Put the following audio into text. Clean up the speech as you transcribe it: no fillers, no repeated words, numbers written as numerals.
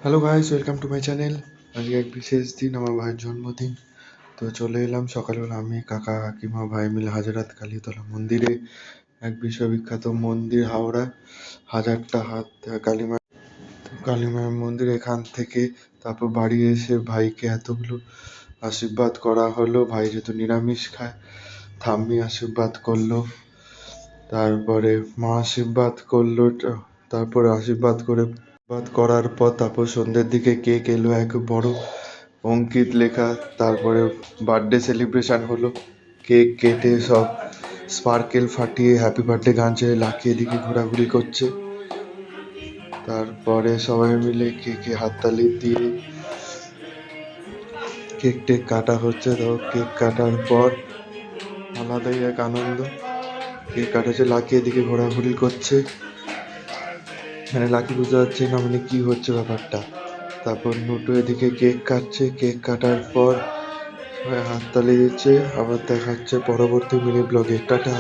Hello guys, welcome to my channel. আজকে এক বিশেষ দিন, আমার ভাইয়ের জন্মদিন। তো চলে এলাম সকালবেলা, আমি কাকা কাকিমা ভাই মিলে হাজরাত কালীতলা মন্দিরে। এক বিশ্ববিখ্যাত মন্দির হাওড়া, হাজারটা হাত কালীমা কালীমায়ের মন্দির। এখান থেকে তারপর বাড়ি এসে ভাইকে এতগুলো আশীর্বাদ করা হলো। ভাই যেহেতু নিরামিষ খায়, ঠাম্মি আশীর্বাদ করলো, তারপরে মা আশীর্বাদ করলো, তারপরে আশীর্বাদ করার পর তারপর সন্ধ্যের দিকে কেক এলো, এক বড় অঙ্কিত লেখা। তারপরে বার্থডে সেলিব্রেশন হলো, কেক কেটে সব স্পার্কেল ফাটিয়ে হ্যাপি বার্থডে গান চেয়ে লাকি এদিকে ঘোরাঘুরি করছে। তারপরে সবাই মিলে কেকে হাততালি দিয়ে কেক টেক কাটা হচ্ছে। তো কেক কাটার পর আলাদাই এক আনন্দ। কেক কাটাচ্ছে, লাকি এদিকে ঘোরাঘুরি করছে, মানে লাকি বুঝতে পারছে না মানে কি হচ্ছে ব্যাপারটা। তারপর নুটু এদিকে কেক কাটছে, কেক কাটার পর সবাই হাততালি দিচ্ছে। আবার দেখা হচ্ছে পরবর্তী মিনি ব্লগে। টাটা।